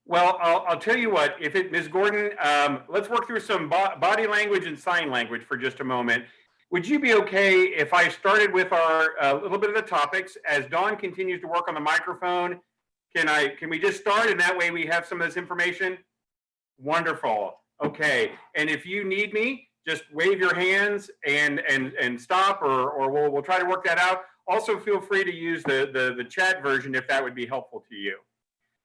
Well, I'll tell you what, Ms. Gordon, let's work through some body language and sign language for just a moment. Would you be okay if I started with our little bit of the topics as Dawn continues to work on the microphone? Can we just start, and that way we have some of this information? Wonderful. Okay. And if you need me, just wave your hands and stop, or we'll try to work that out. Also, feel free to use the chat version if that would be helpful to you.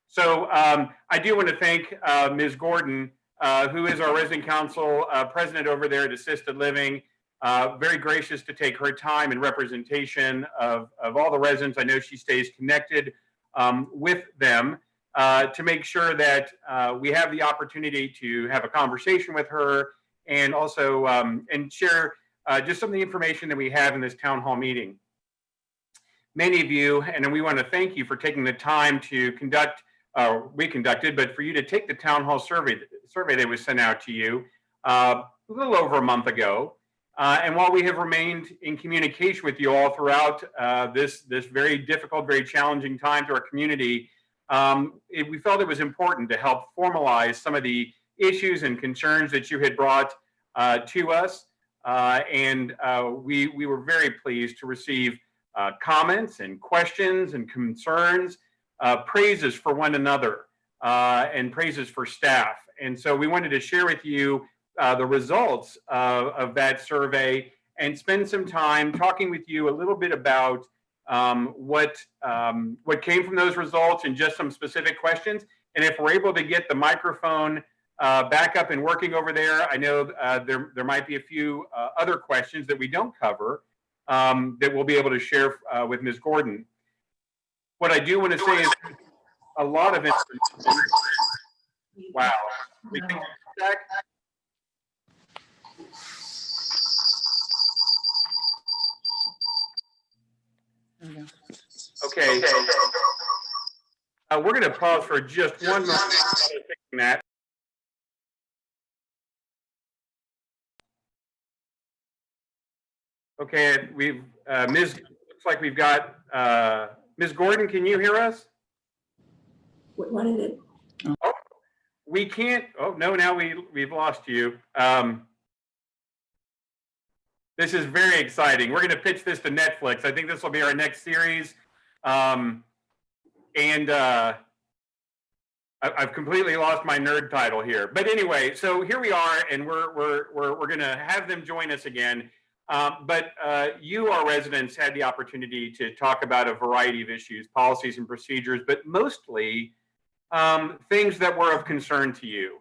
So I do want to thank Ms. Gordon, who is our resident council president over there at Assisted Living. Very gracious to take her time and representation of all the residents. I know she stays connected with them to make sure that we have the opportunity to have a conversation with her and also and share just some of the information that we have in this town hall meeting. Many of you, and we want to thank you for taking the time to conduct, we conducted, but for you to take the town hall survey that was sent out to you a little over a month ago. And while we have remained in communication with you all throughout this very difficult, very challenging time to our community, we felt it was important to help formalize some of the issues and concerns that you had brought to us. And we were very pleased to receive comments and questions and concerns, praises for one another, and praises for staff. And so we wanted to share with you the results of that survey and spend some time talking with you a little bit about what came from those results and just some specific questions. And if we're able to get the microphone back up and working over there, I know there might be a few other questions that we don't cover that we'll be able to share with Ms. Gordon. What I do want to say is a lot of information. Wow. We can check. Okay. We're going to pause for just one moment. Okay, we've looks like we've got Ms. Gordon. Can you hear us? What is it? Oh, we can't. Oh no, now we've lost you. This is very exciting. We're going to pitch this to Netflix. I think this will be our next series. I've completely lost my nerd title here. But anyway, so here we are, and we're going to have them join us again. But you, our residents, had the opportunity to talk about a variety of issues, policies and procedures, but mostly things that were of concern to you.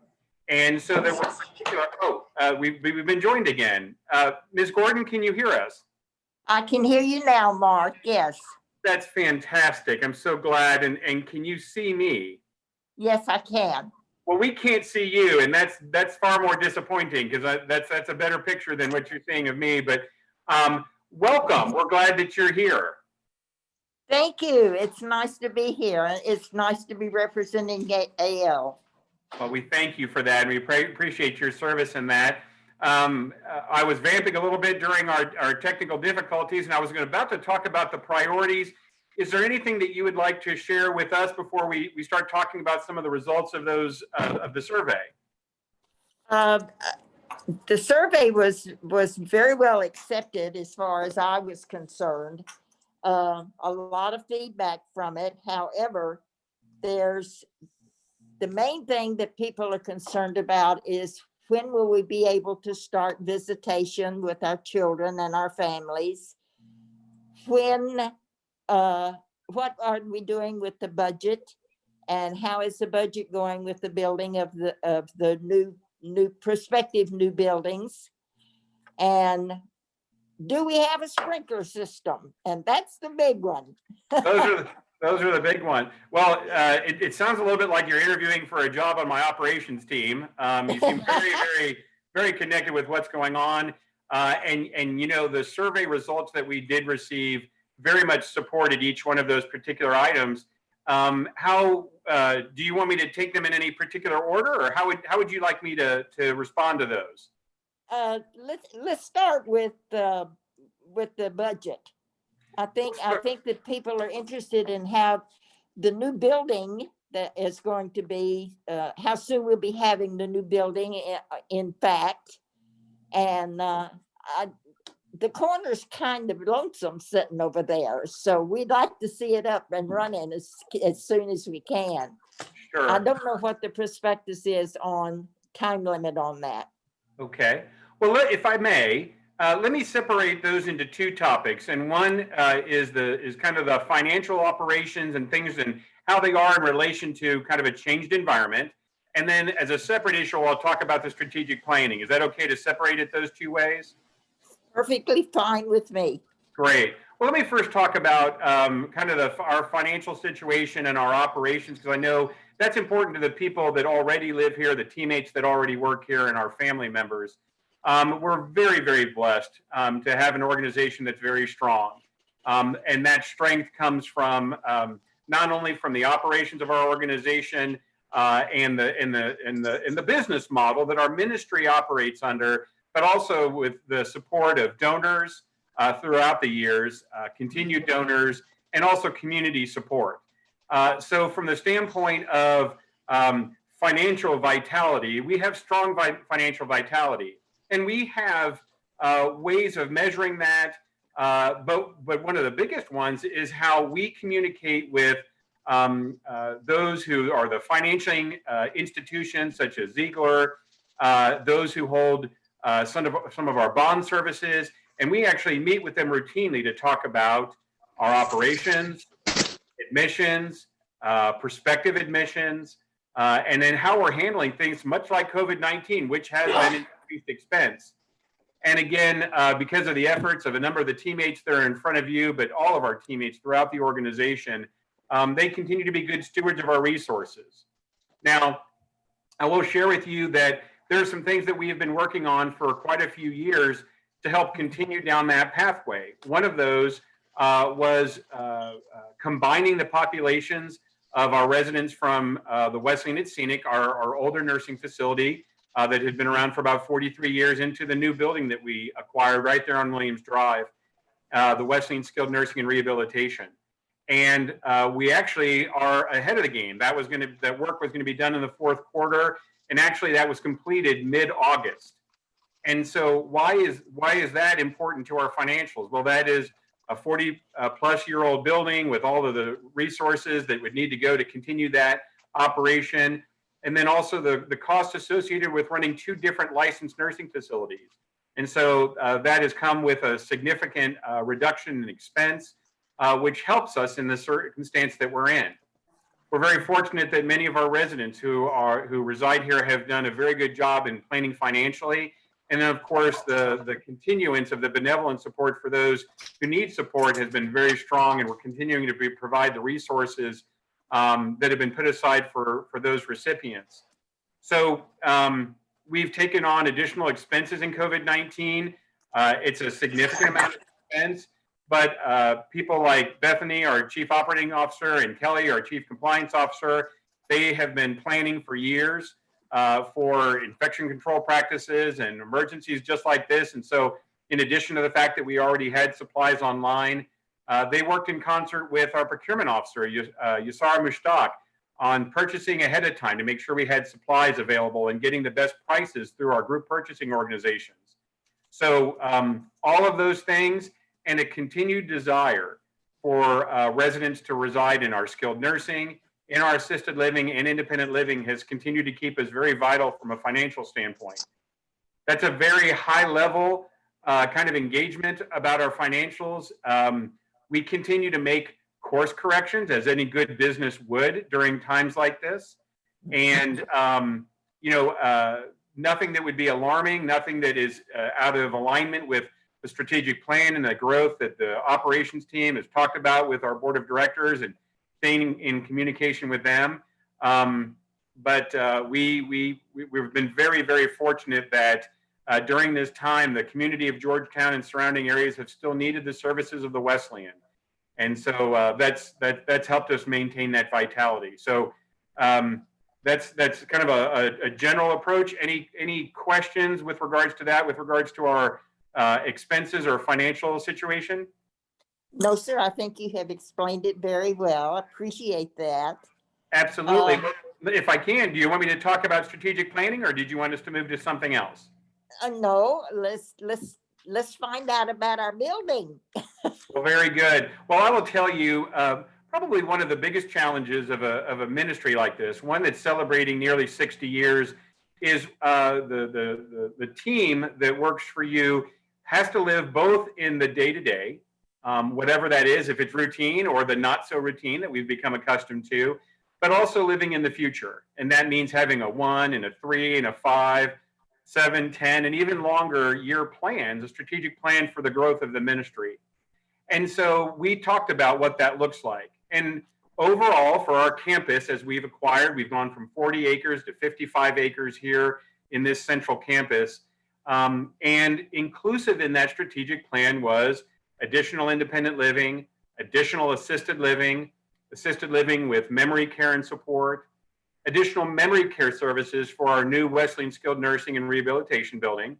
And so there was particular, we've been joined again. Ms. Gordon, can you hear us? I can hear you now, Mark, yes. That's fantastic. I'm so glad. And can you see me? Yes, I can. Well, we can't see you, and that's far more disappointing because that's a better picture than what you're seeing of me. But welcome. We're glad that you're here. Thank you. It's nice to be here. It's nice to be representing AL. Well, we thank you for that, and we appreciate your service in that. I was vamping a little bit during our technical difficulties, and I was about to talk about the priorities. Is there anything that you would like to share with us before we start talking about some of the results of those of the survey? The survey was very well accepted as far as I was concerned. A lot of feedback from it. However, there's the main thing that people are concerned about is when will we be able to start visitation with our children and our families? When, what are we doing with the budget? And how is the budget going with the building of the new prospective new buildings? And do we have a sprinkler system? And that's the big one. Those are the big ones. Well, it sounds a little bit like you're interviewing for a job on my operations team. You seem very connected with what's going on. And you know, the survey results that we did receive very much supported each one of those particular items. How do you want me to take them in any particular order, or how would you like me to respond to those? Let's start with the budget. I think that people are interested in how the new building that is going to be, how soon we'll be having the new building, in fact. And the corner's kind of lonesome sitting over there. So we'd like to see it up and running as soon as we can. I Sure. don't know what the prospectus is on time limit on that. Okay. Well, if I may, let me separate those into two topics. And one is kind of the financial operations and things and how they are in relation to kind of a changed environment. And then as a separate issue, I'll talk about the strategic planning. Is that okay to separate it those two ways? Perfectly fine with me. Great. Well, let me first talk about kind of our financial situation and our operations, because I know that's important to the people that already live here, the teammates that already work here, and our family members. We're very, very blessed to have an organization that's very strong. And that strength comes from not only from the operations of our organization and the business model that our ministry operates under, but also with the support of donors throughout the years, continued donors, and also community support. So from the standpoint of financial vitality, we have strong financial vitality. And we have ways of measuring that, but one of the biggest ones is how we communicate with those who are the financing institutions such as Ziegler, those who hold some of our bond services, and we actually meet with them routinely to talk about our operations, admissions, prospective admissions, and then how we're handling things much like COVID-19, which has been increased expense. And again, because of the efforts of a number of the teammates that are in front of you, but all of our teammates throughout the organization, they continue to be good stewards of our resources. Now, I will share with you that there are some things that we have been working on for quite a few years to help continue down that pathway. One of those was combining the populations of our residents from the Wesleyan at Scenic, our older nursing facility that had been around for about 43 years, into the new building that we acquired right there on Williams Drive, the Wesleyan Skilled Nursing and Rehabilitation. And we actually are ahead of the game. That work was going to be done in the fourth quarter, and actually that was completed mid-August. And so why is that important to our financials? Well, that is a 40-plus-year-old building with all of the resources that would need to go to continue that operation, and then also the cost associated with running two different licensed nursing facilities. And so that has come with a significant reduction in expense, which helps us in the circumstance that we're in. We're very fortunate that many of our residents who reside here have done a very good job in planning financially. And then, of course, the continuance of the benevolent support for those who need support has been very strong, and we're continuing to provide the resources that have been put aside for those recipients. So we've taken on additional expenses in COVID-19. It's a significant amount of expense, but people like Bethany, our Chief Operating Officer, and Kelly, our Chief Compliance Officer, they have been planning for years for infection control practices and emergencies just like this. And so in addition to the fact that we already had supplies online, they worked in concert with our procurement officer, Yusara Mushtaq, on purchasing ahead of time to make sure we had supplies available and getting the best prices through our group purchasing organizations. So all of those things and a continued desire for residents to reside in our skilled nursing, in our assisted living and independent living has continued to keep us very vital from a financial standpoint. That's a very high level kind of engagement about our financials. We continue to make course corrections as any good business would during times like this. And, nothing that would be alarming, nothing that is out of alignment with the strategic plan and the growth that the operations team has talked about with our board of directors and staying in communication with them. But we've been very, very fortunate that during this time, the community of Georgetown and surrounding areas have still needed the services of the Wesleyan. And so that's helped us maintain that vitality. So that's kind of a general approach. Any questions with regards to that, with regards to our expenses or financial situation? No, sir, I think you have explained it very well. I appreciate that. Absolutely. If I can, do you want me to talk about strategic planning, or did you want us to move to something else? No, let's find out about our building. Well, very good. Well, I will tell you, probably one of the biggest challenges of a ministry like this, one that's celebrating nearly 60 years, is the team that works for you has to live both in the day-to-day, whatever that is, if it's routine or the not so routine that we've become accustomed to, but also living in the future. And that means having a 1 and a 3 and a 5, 7, 10, and even longer year plans, a strategic plan for the growth of the ministry. And so we talked about what that looks like. And overall, for our campus, as we've acquired, we've gone from 40 acres to 55 acres here in this central campus. And inclusive in that strategic plan was additional independent living, additional assisted living with memory care and support, additional memory care services for our new Wesleyan Skilled Nursing and Rehabilitation building,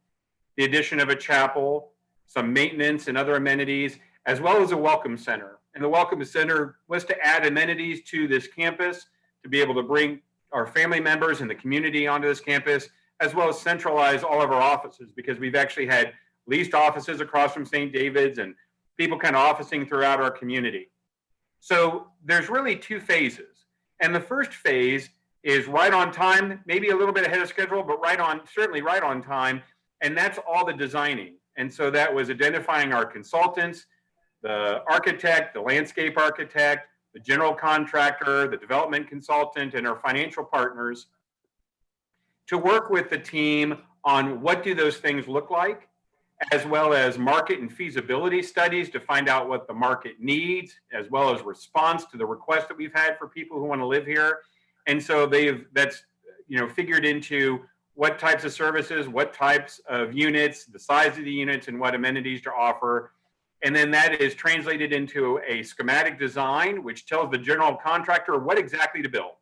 the addition of a chapel, some maintenance and other amenities, as well as a welcome center. And the welcome center was to add amenities to this campus, to be able to bring our family members and the community onto this campus, as well as centralize all of our offices, because we've actually had leased offices across from St. David's and people kind of officing throughout our community. So there's really 2 phases. And the first phase is right on time, maybe a little bit ahead of schedule, but certainly right on time. And that's all the designing. And so that was identifying our consultants, the architect, the landscape architect, the general contractor, the development consultant, and our financial partners to work with the team on what do those things look like, as well as market and feasibility studies to find out what the market needs, as well as response to the requests that we've had for people who want to live here. And so that's figured into what types of services, what types of units, the size of the units, and what amenities to offer. And then that is translated into a schematic design, which tells the general contractor what exactly to build.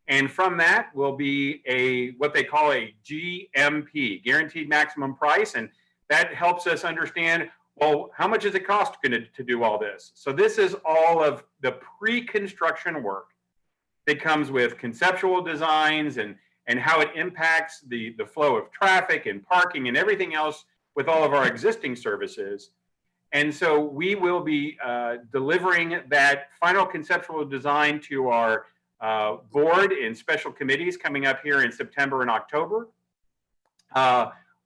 And from that will be what they call a GMP, guaranteed maximum price. And that helps us understand, well, how much does it cost to do all this? So this is all of the pre-construction work that comes with conceptual designs and how it impacts the flow of traffic and parking and everything else with all of our existing services. And so we will be delivering that final conceptual design to our board and special committees coming up here in September and October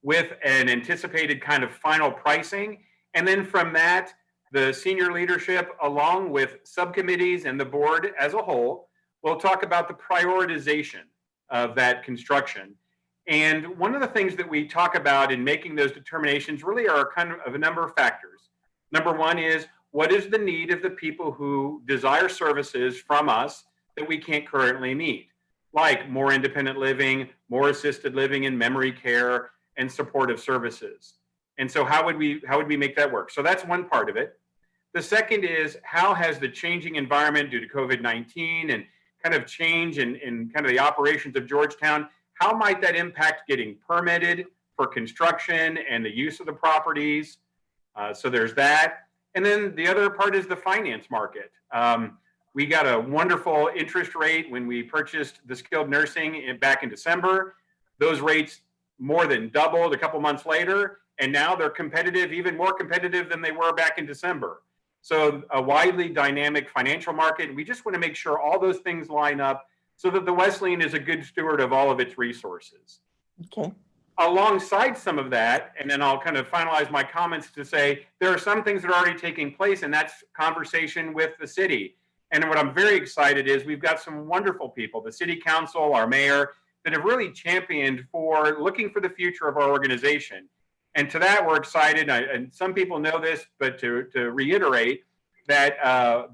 with an anticipated kind of final pricing. And then from that, the senior leadership, along with subcommittees and the board as a whole, will talk about the prioritization of that construction. And one of the things that we talk about in making those determinations really are kind of a number of factors. Number one is, what is the need of the people who desire services from us that we can't currently meet? Like more independent living, more assisted living and memory care and supportive services. And so how would we make that work? So that's one part of it. The second is, how has the changing environment due to COVID-19 and kind of change in kind of the operations of Georgetown, how might that impact getting permitted for construction and the use of the properties? So there's that. And then the other part is the finance market. We got a wonderful interest rate when we purchased the skilled nursing back in December. Those rates more than doubled a couple months later, and now they're competitive, even more competitive than they were back in December. So a widely dynamic financial market. We just want to make sure all those things line up so that the Wesleyan is a good steward of all of its resources. Okay. Alongside some of that, and then I'll kind of finalize my comments to say, there are some things that are already taking place, and that's conversation with the city. And what I'm very excited is we've got some wonderful people, the city council, our mayor, that have really championed for looking for the future of our organization. And to that, we're excited. And some people know this, but to reiterate that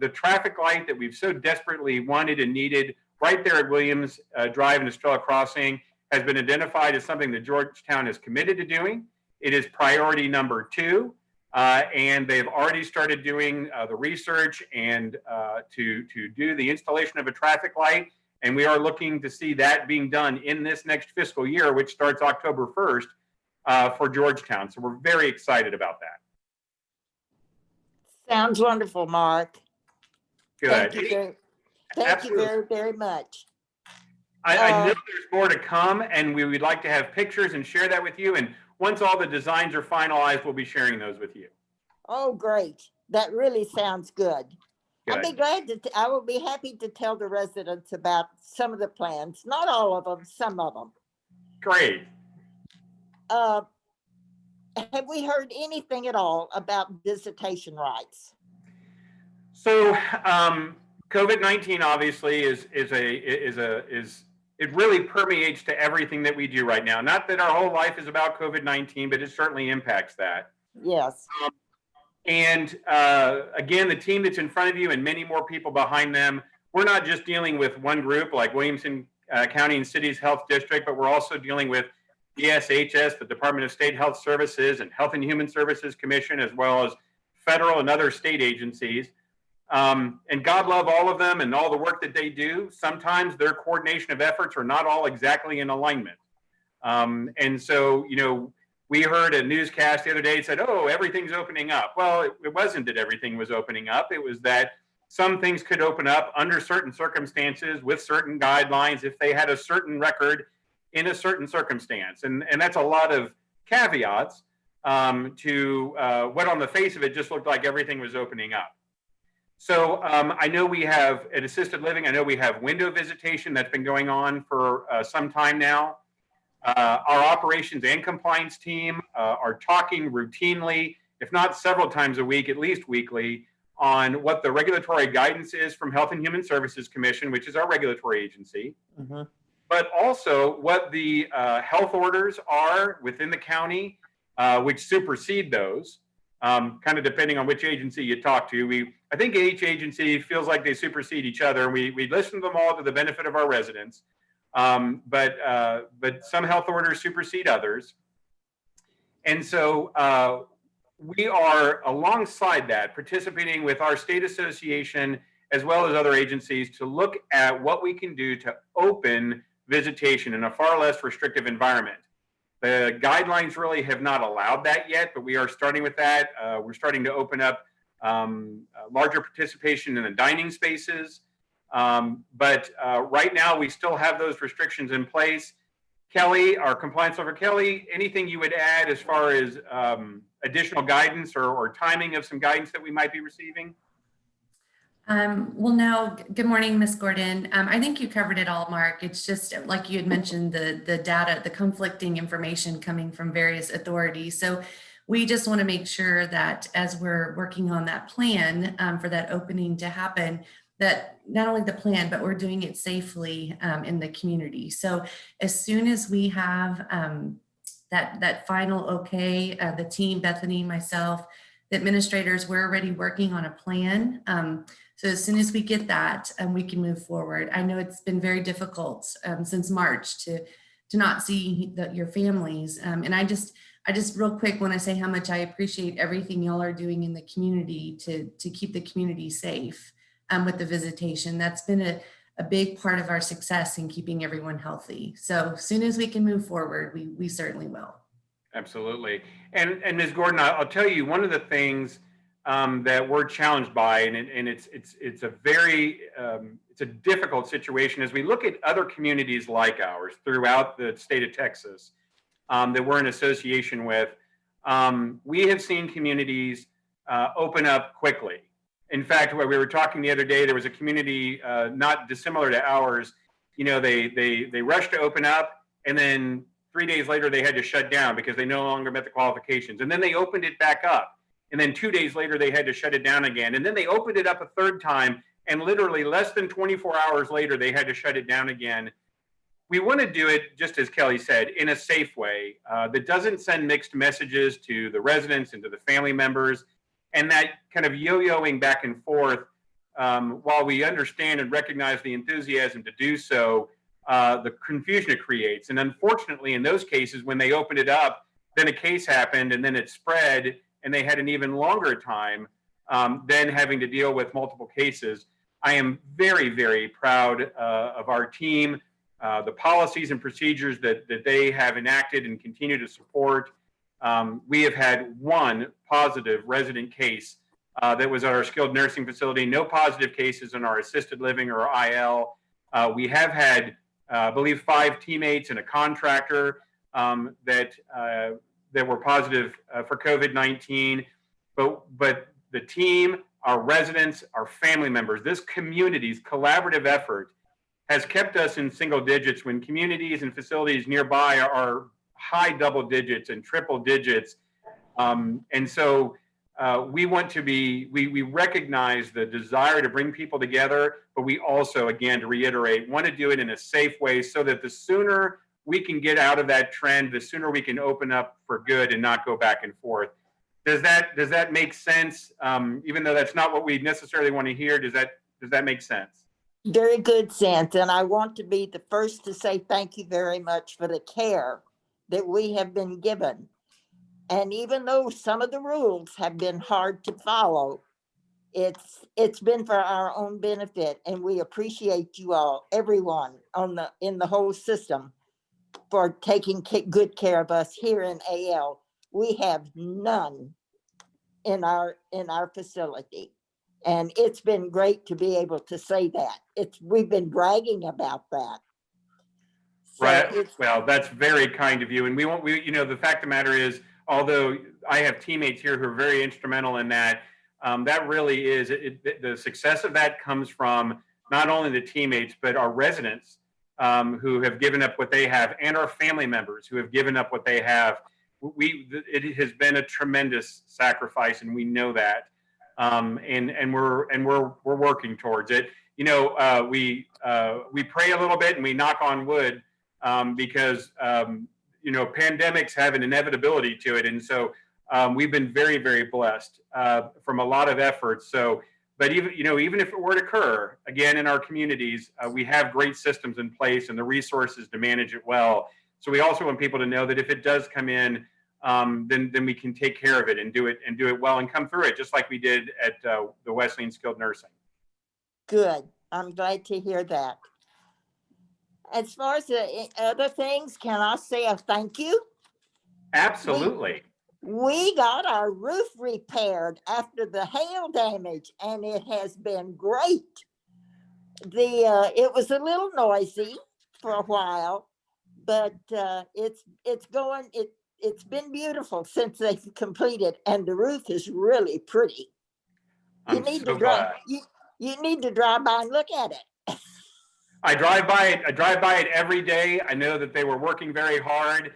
the traffic light that we've so desperately wanted and needed right there at Williams Drive and Estrella Crossing has been identified as something that Georgetown is committed to doing. It is priority number 2. And they've already started doing the research and to do the installation of a traffic light. And we are looking to see that being done in this next fiscal year, which starts October 1st for Georgetown. So we're very excited about that. Sounds wonderful, Mark. Good. Thank you. Thank you Absolutely. very, very much. I know there's more to come, and we would like to have pictures and share that with you. And once all the designs are finalized, we'll be sharing those with you. Oh, great. That really sounds good. I'd be Good. glad to, I will be happy to tell the residents about some of the plans, not all of them, some of them. Great. Have we heard anything at all about visitation rights? So COVID-19 obviously is it really permeates to everything that we do right now. Not that our whole life is about COVID-19, but it certainly impacts that. Yes. And again, the team that's in front of you and many more people behind them, we're not just dealing with one group like Williamson County and Cities Health District, but we're also dealing with DSHS, the Department of State Health Services, and Health and Human Services Commission, as well as federal and other state agencies. And God love all of them and all the work that they do. Sometimes their coordination of efforts are not all exactly in alignment. And so, you know, we heard a newscast the other day that said, oh, everything's opening up. Well, it wasn't that everything was opening up. It was that some things could open up under certain circumstances with certain guidelines if they had a certain record in a certain circumstance. And that's a lot of caveats to what on the face of it just looked like everything was opening up. So I know we have at assisted living, I know we have window visitation that's been going on for some time now. Our operations and compliance team are talking routinely, if not several times a week, at least weekly, on what the regulatory guidance is from Health and Human Services Commission, which is our regulatory agency, but also what the health orders are within the county, which supersede those, kind of depending on which agency you talk to. I think each agency feels like they supersede each other. We listen to them all to the benefit of our residents. But some health orders supersede others. And so we are alongside that, participating with our state association as well as other agencies to look at what we can do to open visitation in a far less restrictive environment. The guidelines really have not allowed that yet, but we are starting with that. We're starting to open up larger participation in the dining spaces. But right now we still have those restrictions in place. Kelly, our compliance officer, Kelly, anything you would add as far as additional guidance or timing of some guidance that we might be receiving? Well, no, good morning, Ms. Gordon. I think you covered it all, Mark. It's just like you had mentioned, the data, the conflicting information coming from various authorities. So we just want to make sure that as we're working on that plan for that opening to happen, that not only the plan, but we're doing it safely in the community. So as soon as we have that final okay, the team, Bethany, myself, the administrators, we're already working on a plan. So as soon as we get that, we can move forward. I know it's been very difficult since March to not see your families. And I just real quick want to say how much I appreciate everything y'all are doing in the community to keep the community safe with the visitation. That's been a big part of our success in keeping everyone healthy. So as soon as we can move forward, we certainly will. Absolutely. And Ms. Gordon, I'll tell you one of the things that we're challenged by, and it's a very it's a difficult situation as we look at other communities like ours throughout the state of Texas that we're in association with. We have seen communities open up quickly. In fact, when we were talking the other day, there was a community not dissimilar to ours. You know, they rushed to open up, and then 3 days later they had to shut down because they no longer met the qualifications. And then they opened it back up. And then 2 days later, they had to shut it down again. And then they opened it up a third time. And literally less than 24 hours later, they had to shut it down again. We want to do it, just as Kelly said, in a safe way that doesn't send mixed messages to the residents and to the family members. And that kind of yo-yoing back and forth, while we understand and recognize the enthusiasm to do so, the confusion it creates. And unfortunately, in those cases, when they opened it up, then a case happened and then it spread, and they had an even longer time than having to deal with multiple cases. I am very, very proud of our team, the policies and procedures that they have enacted and continue to support. We have had one positive resident case that was at our skilled nursing facility. No positive cases in our assisted living or IL. We have had, I believe, 5 teammates and a contractor that were positive for COVID-19. But the team, our residents, our family members, this community's collaborative effort has kept us in single digits when communities and facilities nearby are high double digits and triple digits. And so we want to be, we recognize the desire to bring people together, but we also, again, to reiterate, want to do it in a safe way so that the sooner we can get out of that trend, the sooner we can open up for good and not go back and forth. Does that make sense? Even though that's not what we necessarily want to hear, does that make sense? Very good sense. And I want to be the first to say thank you very much for the care that we have been given. And even though some of the rules have been hard to follow, it's been for our own benefit, and we appreciate you all, everyone in the whole system, for taking good care of us here in AL. We have none in our facility, and it's been great to be able to say that. We've been bragging about that. So Right. Well, that's very kind of you. And the fact of the matter is, although I have teammates here who are very instrumental in that, that really is, the success of that comes from not only the teammates, but our residents who have given up what they have, and our family members who have given up what they have. It has been a tremendous sacrifice, and we know that. And we're working towards it. We pray a little bit and we knock on wood because pandemics have an inevitability to it, and so we've been very, very blessed from a lot of efforts. So, but even if it were to occur again in our communities, we have great systems in place and the resources to manage it well. So we also want people to know that if it does come in, then we can take care of it and do it well and come through it, just like we did at the Wesleyan Skilled Nursing. good. I'm glad to hear that. As far as the other things, can I say a thank you? Absolutely. We got our roof repaired after the hail damage, and it has been great. It was a little noisy for a while, but it's been beautiful since they've completed, and the roof is really pretty. You I'm need so to drive. glad. You need to drive by and look at it. I drive by it every day. I know that they were working very hard.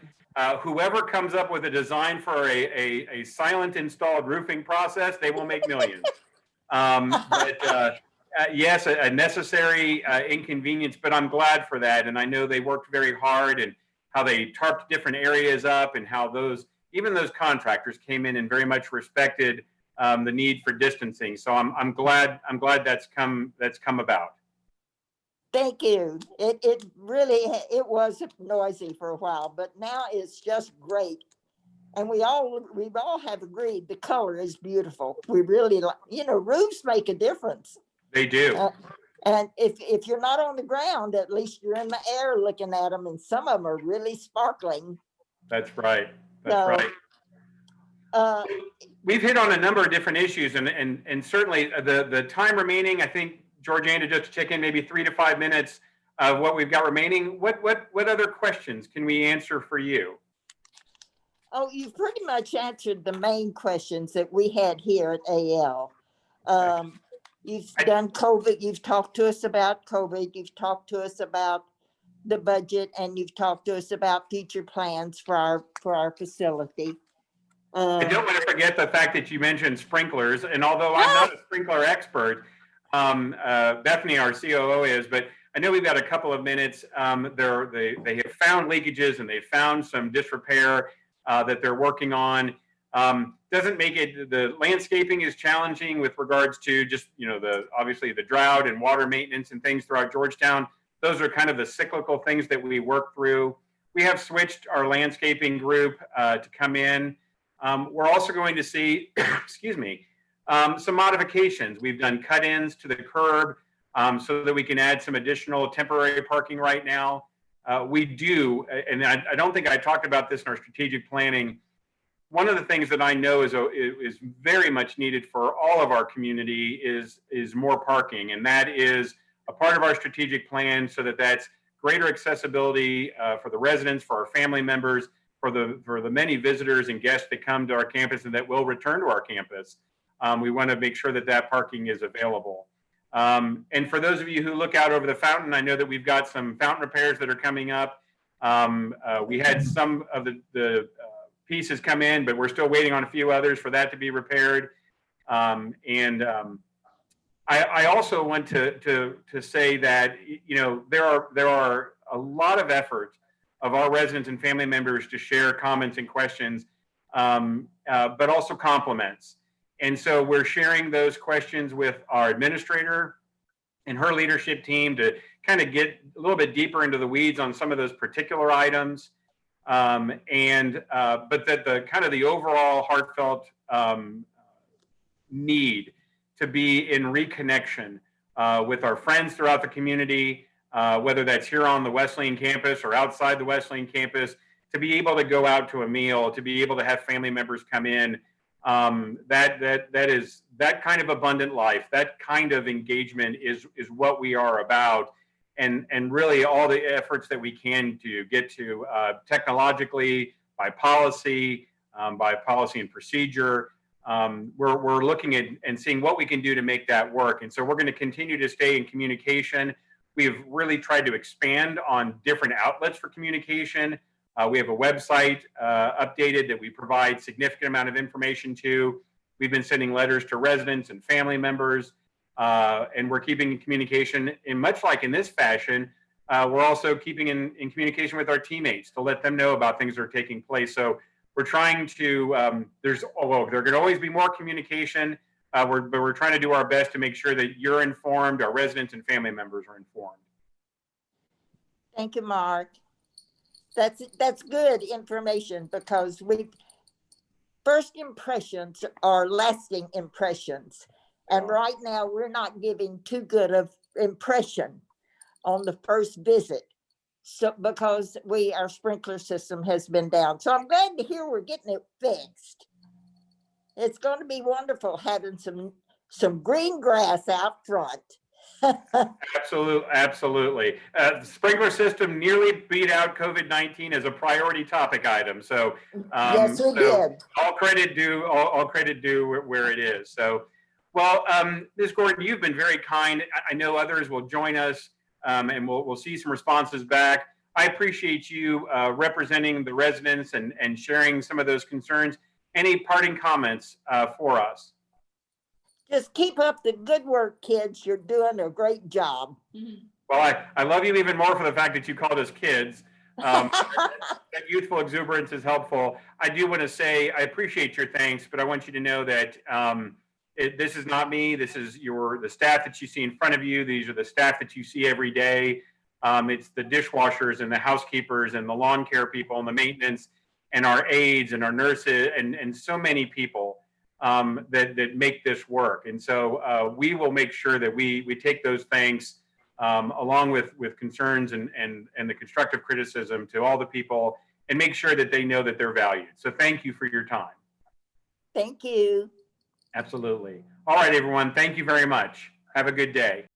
Whoever comes up with a design for a silent installed roofing process, they will make millions. Yes, a necessary inconvenience, but I'm glad for that. And I know they worked very hard, and how they tarped different areas up, and how even those contractors came in and very much respected the need for distancing. So I'm glad that's come about. Thank you. It really was noisy for a while, but now it's just great. And we've all have agreed the color is beautiful. We really like, roofs make a difference. They do. And if you're not on the ground, at least you're in the air looking at them, and some of them are really sparkling. That's right. That's right. We've hit on a number of different issues, and certainly the time remaining, I think, Georgiana, just to check in, maybe 3 to 5 minutes of what we've got remaining. What other questions can we answer for you? Oh, you've pretty much answered the main questions that we had here at AL. You've done COVID. You've talked to us about COVID. You've talked to us about the budget, and you've talked to us about future plans for our facility. I don't want to forget the fact that you mentioned sprinklers, and although I'm not a sprinkler expert, Bethany, our COO, is, but I know we've got a couple of minutes. They have found leakages, and they found some disrepair that they're working on. Doesn't make it, the landscaping is challenging with regards to just, obviously the drought and water maintenance and things throughout Georgetown. Those are kind of the cyclical things that we work through. We have switched our landscaping group to come in. We're also going to see, excuse me, some modifications. We've done cut-ins to the curb so that we can add some additional temporary parking right now. We do, and I don't think I talked about this in our strategic planning, one of the things that I know is very much needed for all of our community is more parking, and that is a part of our strategic plan, so that's greater accessibility for the residents, for our family members, for the many visitors and guests that come to our campus and that will return to our campus. We want to make sure that parking is available. And for those of you who look out over the fountain, I know that we've got some fountain repairs that are coming up. We had some of the pieces come in, but we're still waiting on a few others for that to be repaired. I also want to say that, you know, there are a lot of efforts of our residents and family members to share comments and questions, but also compliments. And so we're sharing those questions with our administrator and her leadership team to kind of get a little bit deeper into the weeds on some of those particular items. But that the overall heartfelt need to be in reconnection with our friends throughout the community, whether that's here on the Wesleyan campus or outside the Wesleyan campus, to be able to go out to a meal, to be able to have family members come in. That kind of abundant life, that kind of engagement is what we are about. And really all the efforts that we can to get to technologically, by policy and procedure. We're looking at and seeing what we can do to make that work. And so we're going to continue to stay in communication. We've really tried to expand on different outlets for communication. We have a website updated that we provide significant amount of information to. We've been sending letters to residents and family members, and we're keeping in communication. And much like in this fashion, we're also keeping in communication with our teammates to let them know about things that are taking place. So we're trying to, there can always be more communication, but we're trying to do our best to make sure that you're informed, our residents and family members are informed. Thank you, Mark. That's good information, because first impressions are lasting impressions. And right now we're not giving too good of impression on the first visit. So because our sprinkler system has been down. So I'm glad to hear we're getting it fixed. It's going to be wonderful having some green grass out front. Absolutely. The sprinkler system nearly beat out COVID-19 as a priority topic item. So yes, we did. All credit due where it is. So, well, Ms. Gordon, you've been very kind. I know others will join us, and we'll see some responses back. I appreciate you representing the residents and sharing some of those concerns. Any parting comments for us? Just keep up the good work, kids. You're doing a great job. Well, I love you even more for the fact that you called us kids. That youthful exuberance is helpful. I do want to say I appreciate your thanks, but I want you to know that this is not me. This is the staff that you see in front of you. These are the staff that you see every day. It's the dishwashers and the housekeepers and the lawn care people and the maintenance and our aides and our nurses and so many people that make this work. And so we will make sure that we take those thanks along with concerns and the constructive criticism to all the people and make sure that they know that they're valued. So thank you for your time. Thank you. Absolutely. All right, everyone. Thank you very much. Have a good day.